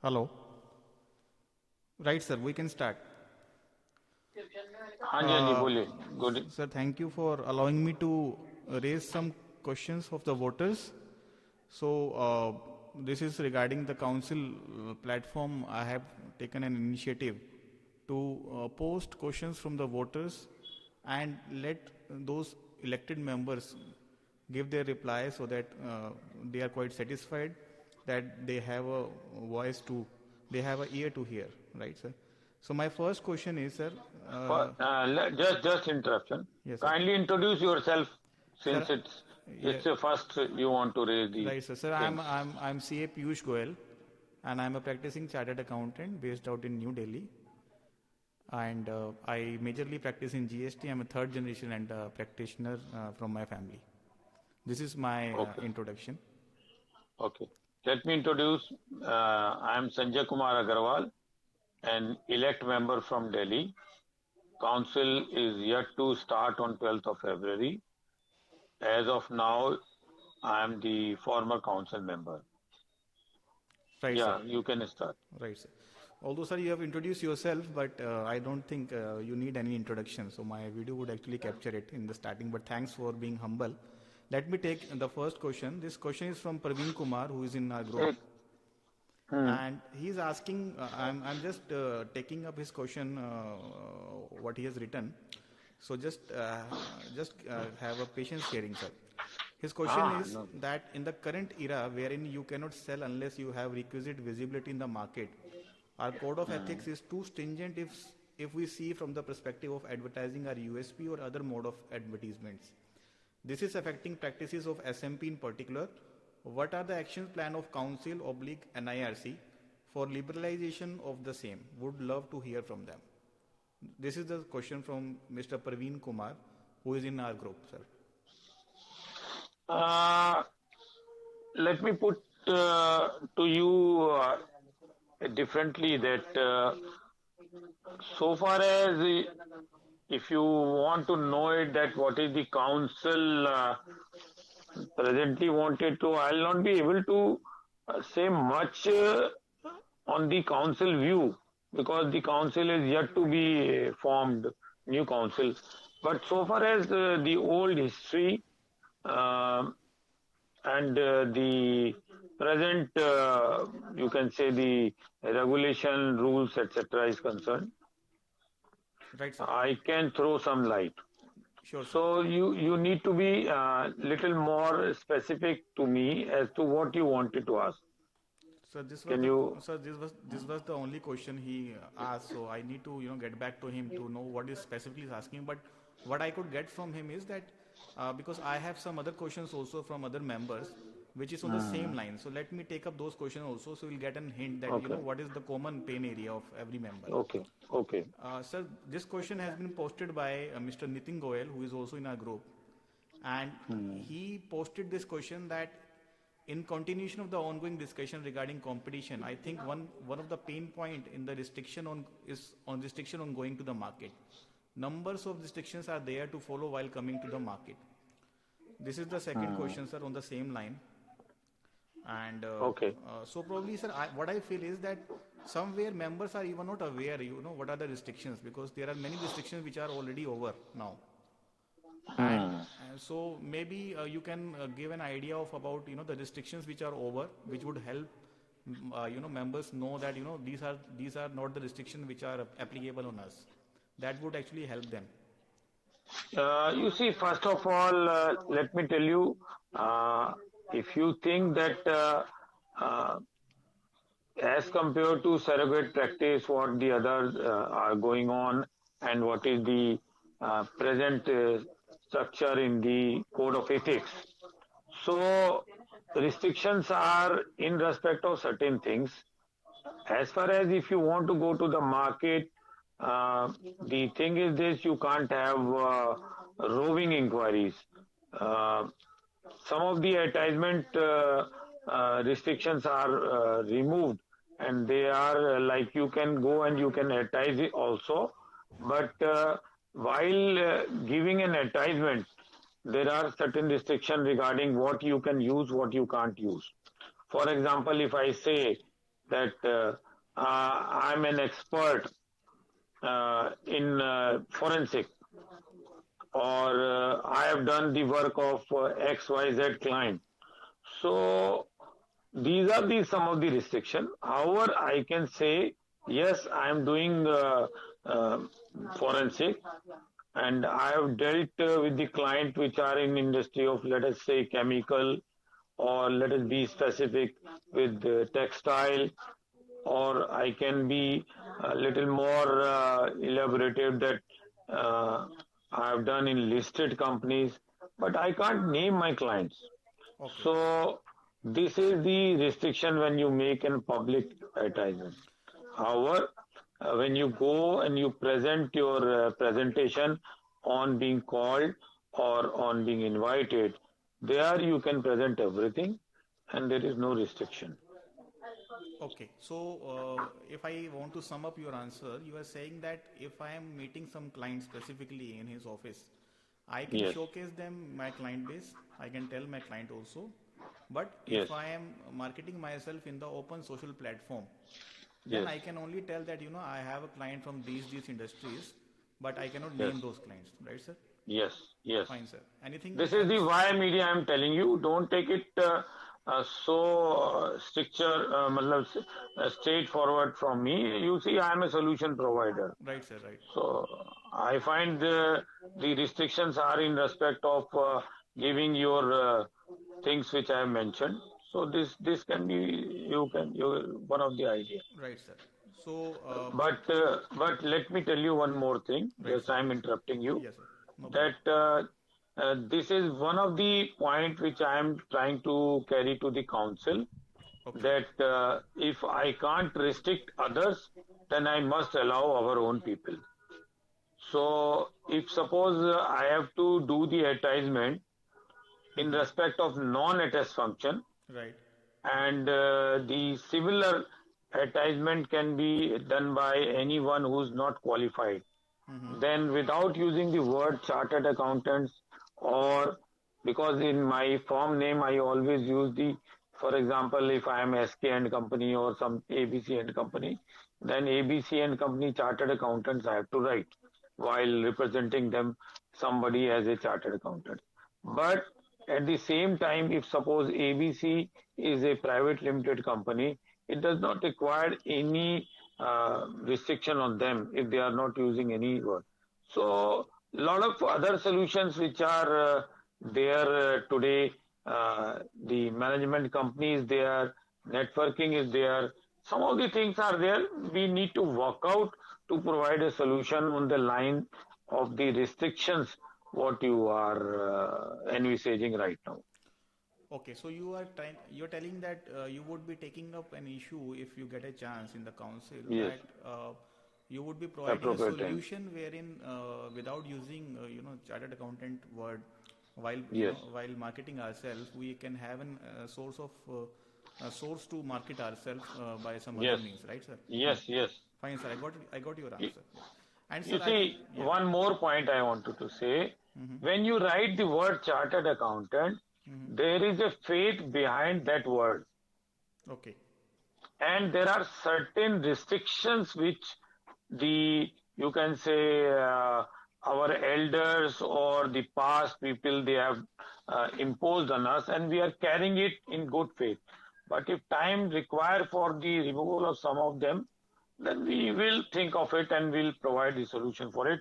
Hello. Right, sir. We can start. हाँ जी, हाँ जी, Uh, बोलिए. Good. Sir, thank you for allowing me to raise some questions of the voters. So, this is regarding the council platform. I have taken an initiative to post questions from the voters and let those elected members give their reply so that they are quite satisfied that they have a voice to, they have a ear to hear, right, sir? So my first question is, sir. Just interruption. Yes, sir. Kindly introduce yourself since Sir, it's yeah, it's the first you want to raise the right, sir. Sir, I'm things. I'm I'm CA Piyush Goyal, and I'm a practicing chartered accountant based out in New Delhi. And I majorly practice in GST. I'm a third generation and practitioner from my family. This is my Okay, introduction. okay. Let me introduce. I am Sanjay Kumar Agarwal, an elect member from Delhi. Council is yet to start on 12th of February. As of now, I am the former council member. Right, sir. Yeah, you can start. Right, sir. Although, sir, you have introduced yourself, but I don't think you need any introduction. So my video would actually capture it in the starting. But thanks for being humble. Let me take the first question. This question is from Praveen Kumar, who is in our group, एक, हम्म, and he's asking. I'm just taking up his question, what he has written. So just have a patience hearing, sir. His question हाँ, is no. that in the current era, wherein you cannot sell unless you have requisite visibility in the market, our code of ethics is too stringent if we see from the perspective of advertising our USP or other mode of advertisements. This is affecting practices of SMP in particular. What are the action plan of Council oblique NIRC for liberalization of the same? Would love to hear from them. This is the question from Mr. Praveen Kumar, who is in our group, sir. Uh, Let me put to you differently that so far as if you want to know it that what is the council presently wanted to, I'll not be able to say much on the council view because the council is yet to be formed, new council. But so far as the old history uh, and the present, you can say the regulation, rules, etc. is concerned, Right, sir. I can throw some light. Sure, sir. So you need to be little more specific to me as to what you wanted to ask. So this was Can the you? sir. This was the only question he asked. So I need to get back to him to know what is specifically he's asking. But what I could get from him is that because I have some other questions also from other members, which is on the same Hmm. line. So let me take up those questions also. So we'll get a hint that Okay, what is the common pain area of every member. okay, okay. Sir, this question has been posted by Mr. Nitin Goyal, who is also in our group, and Hmm. he posted this question that in continuation of the ongoing discussion regarding competition, I think one of the pain point in the restriction on is on restriction on going to the market. Numbers of restrictions are there to follow while coming to the market. This is the second Hmm. question, sir, on the same line. And Okay. so probably, sir, what I feel is that somewhere members are even not aware, what are the restrictions, because there are many restrictions which are already over now. And Hmm. so maybe you can give an idea of about the restrictions which are over, which would help members know that these are not the restrictions which are applicable on us. That would actually help them. You see, first of all, let me tell you, uh, if you think that uh, as compared to surrogate practice, what the others are going on, and what is the present structure in the code of ethics. So, restrictions are in respect of certain things. As far as if you want to go to the market, uh, the thing is this: you can't have roving inquiries. Uh, some of the advertisement restrictions are removed, and they are like you can go and you can advertise it also, but while giving an advertisement, there are certain restrictions regarding what you can use, what you can't use. For example, if I say that I'm an expert in forensic, or I have done the work of XYZ client. So these are the some of the restriction. However, I can say yes, I am doing uh, forensic, and I have dealt with the client which are in industry of, let us say, chemical, or let us be specific with textile, or I can be a little more elaborative that uh, I have done in listed companies, but I can't name my clients. Okay. So this is the restriction when you make a public advertisement. However, when you go and you present your presentation on being called or on being invited, there you can present everything and there is no restriction. Okay, so if I want to sum up your answer, you are saying that if I am meeting some client specifically in his office, I can Yes, showcase them my client base. I can tell my client also. But yes, if I am marketing myself in the open social platform, then yes, I can only tell that I have a client from these industries, but I cannot yes, name those clients, right, sir? yes, yes. Fine, sir. Anything This is the else? why media I'm telling you. Don't take it so matlab, straightforward from me. You see, I am a solution provider. Right, sir. Right. So I find the restrictions are in respect of giving your things which I have mentioned. So this can be you one of the idea. Right, sir. So, But let me tell you one more thing. right, Just sir. I'm interrupting you. Yes, sir. No problem. That this is one of the point which I am trying to carry to the council. Okay. That if I can't restrict others, then I must allow our own people. So if suppose I have to do the advertisement in respect of non-attest function, Right. and the similar advertisement can be done by anyone who's not qualified, then without using the word chartered accountants, or because in my firm name I always use the, for example, if I am SK and company or some ABC and company, then ABC and company chartered accountants I have to write while representing them, somebody as a chartered accountant. But at the same time, if suppose ABC is a private limited company, it does not require any restriction on them if they are not using any word. So, a lot of other solutions which are there today, the management company is there, networking is there. Some of the things are there. We need to work out to provide a solution on the line of the restrictions what you are envisaging right now. Okay, so you're telling that you would be taking up an issue if you get a chance in the council Yes, that you would be providing a appropriate time. solution wherein without using chartered accountant word while Yes, while marketing ourselves we can have an source of a source to market ourselves by some other yes, means, right, sir? Fine, yes, yes. fine, sir. I got your You, answer. Yeah. And you sir, I think see, yeah. one more point I wanted to say. When you write the word chartered accountant, there is a faith behind that word. Okay. And there are certain restrictions which the, you can say, our elders or the past people, they have imposed on us, and we are carrying it in good faith. But if time require for the removal of some of them, then we will think of it and we'll provide the solution for it.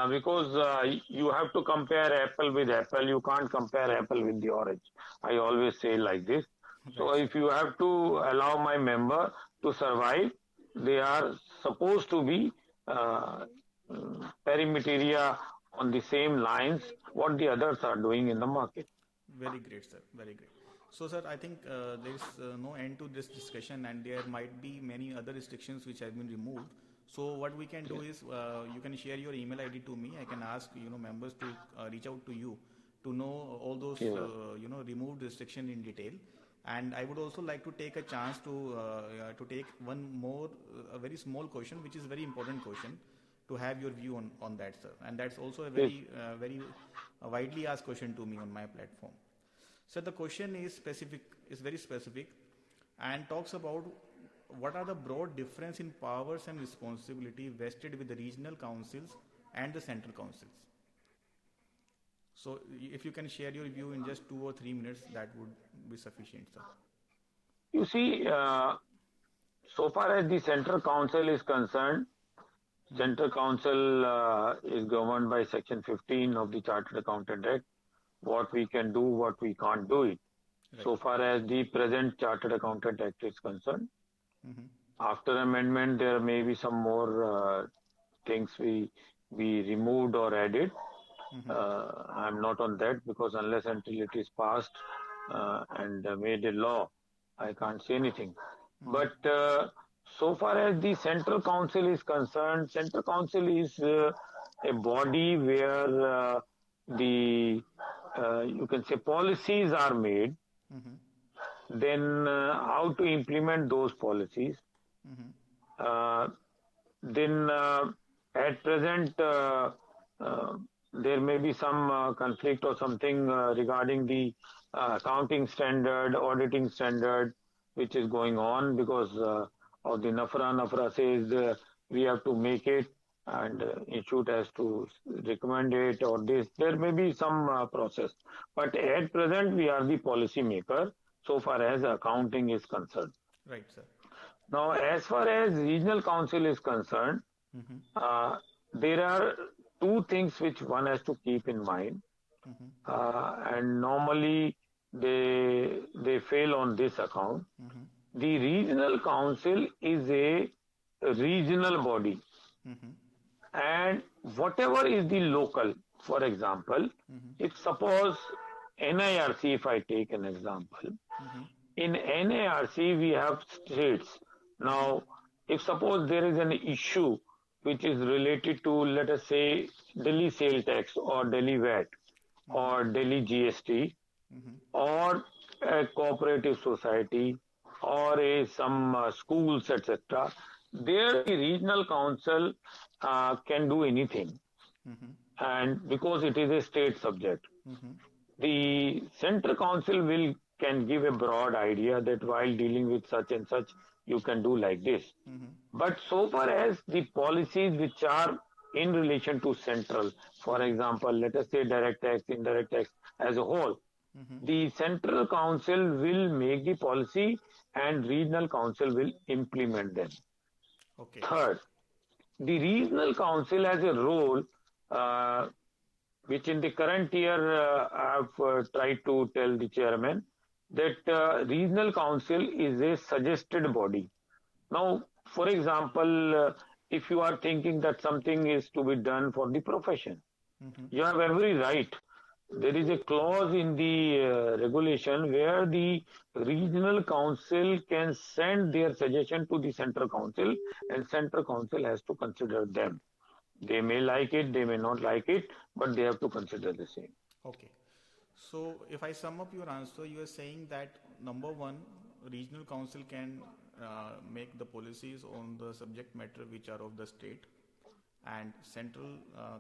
Because you have to compare apple with apple. You can't compare apple with the orange. I always say like this. So Right, sir. if you have to allow my member to survive, they are supposed to be perimeteria on the same lines what the others are doing in the market. Very great, sir. Very great. So, sir, I think there is no end to this discussion, and there might be many other restrictions which have been removed. So, what we can do is you can share your email ID to me. I can ask members to reach out to you to know all those Yeah. removed restriction in detail. And I would also like to take a chance to take one more a very small question, which is very important question, to have your view on that, sir. And that's also a Yes. very widely asked question to me on my platform. So the question is very specific, and talks about what are the broad difference in powers and responsibility vested with the regional councils and the central councils? So if you can share your view in just 2 or 3 minutes, that would be sufficient, sir. You see, so far as the Central Council is concerned, Central Council is governed by Section 15 of the Chartered Accountant Act. What we can do, what we can't do it. Right. So far as the present Chartered Accountant Act is concerned, after amendment, there may be some more things we removed or added. I'm not on that because unless until it is passed and made a law, I can't say anything. But so far as the Central Council is concerned, Central Council is a body where the you can say policies are made. Then how to implement those policies. Then at present there may be some conflict or something regarding the accounting standard, auditing standard, which is going on because of the NAFRA. NAFRA says we have to make it and institute has to recommend it or this. There may be some process. But at present, we are the policy maker so far as accounting is concerned. Right, sir. Now, as far as regional council is concerned, there are two things which one has to keep in mind. And normally they fail on this account. The regional council is a regional body. And whatever is the local, for example, if suppose NIRC, if I take an example, in NIRC we have states. Now, if suppose there is an issue which is related to, let us say, Delhi sale tax or Delhi VAT or Delhi GST or a cooperative society or some schools, etc., there the regional council can do anything. And because it is a state subject, the central council can give a broad idea that while dealing with such and such, you can do like this. But so far as the policies which are in relation to central, for example, let us say direct tax, indirect tax as a whole, the central council will make the policy and regional council will implement them. Okay. Third, the regional council has a role which in the current year I have tried to tell the chairman that regional council is a suggested body. Now, for example, if you are thinking that something is to be done for the profession, you have every right. There is a clause in the regulation where the regional council can send their suggestion to the central council and central council has to consider them. They may like it, they may not like it, but they have to consider the same. Okay. So if I sum up your answer, you are saying that number one, regional council can make the policies on the subject matter which are of the state, and central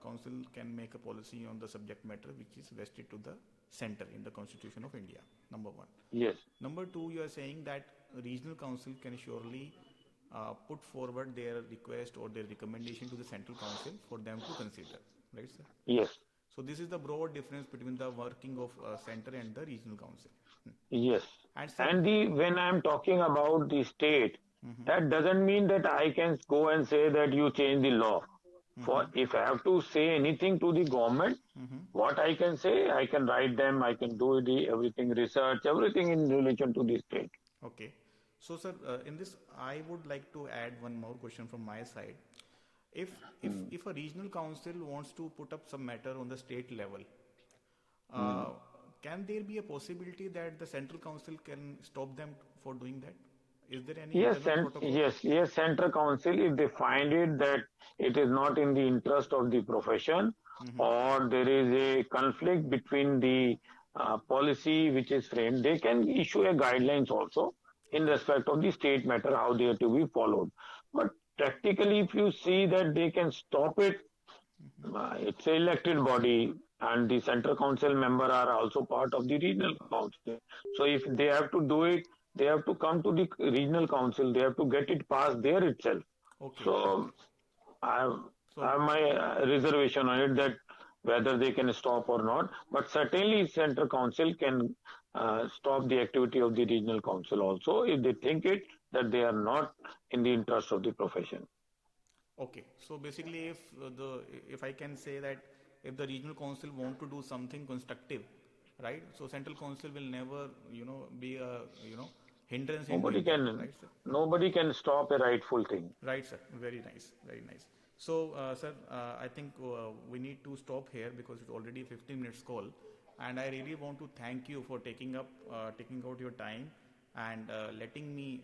council can make a policy on the subject matter which is vested to the center in the Constitution of India. Number one. Yes. Number two, you are saying that regional council can surely put forward their request or their recommendation to the central council for them to consider. Right, sir? Yes. So this is the broad difference between the working of center and the regional council. Yes. And when I am talking about the state, that doesn't mean that I can go and say that you change the law. For if I have to say anything to the government, what I can say, I can write them, I can do everything, research, everything in relation to the state. Okay. So, sir, in this, I would like to add one more question from my side. If a regional council wants to put up some matter on the state level, can there be a possibility that the central council can stop them for doing that? Is there any protocol? Yes, central council, if they find it that it is not in the interest of the profession or there is a conflict between the policy which is framed, they can issue a guidelines also in respect of the state matter, how they are to be followed. But practically, if you see that they can stop it, it's an elected body and the central council member are also part of the regional council. So if they have to do it, they have to come to the regional council. They have to get it passed there itself. Okay. So I have, So I have my reservation on it that whether they can stop or not. But certainly, Central Council can stop the activity of the regional council also if they think it that they are not in the interest of the profession. okay. So basically, if I can say that if the regional council want to do something constructive, right? So central council will never, be a hindrance in Nobody doing that, can right, sir? nobody can stop a rightful thing. Right, sir. Very nice. Very nice. So, sir, I think we need to stop here because it's already 15 minutes call, and I really want to thank you for taking out your time and letting me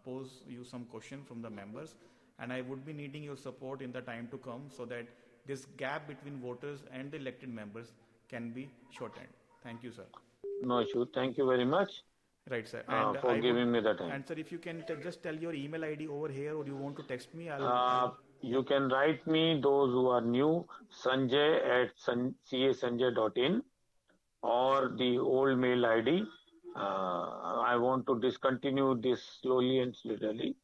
pose you some question from the members. And I would be needing your support in the time to come so that this gap between voters and the elected members can be shortened. Thank you, sir. No issue. Thank you very much Right, sir. And for I would, giving me the time. and sir, if you can just tell your email ID over here, or you want to text me, Uh, I'll. you can write me those who are new, Sanjay at casanjay.in or the old mail ID. I want to discontinue this slowly and steadily.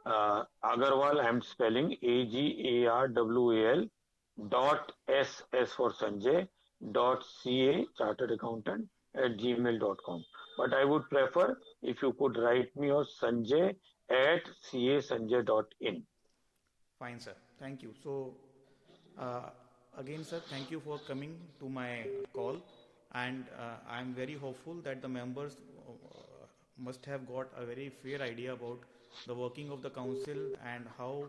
Agarwal, I'm spelling Agarwal dot S for Sanjay dot CA chartered accountant at gmail.com. But I would prefer if you could write me or Sanjay at casanjay.in. Fine, sir. Thank you. So, uh, again, sir, thank you for coming to my call, and I'm very hopeful that the members must have got a very fair idea about the working of the council and how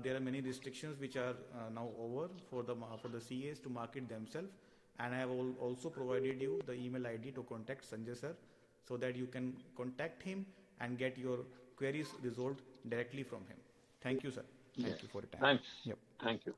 there are many restrictions which are now over for the CAs to market themselves. And I have also provided you the email ID to contact Sanjay sir, so that you can contact him and get your queries resolved directly from him. Thank you, sir. Yes. Thank you for your time. Thanks. Yep. Thank you.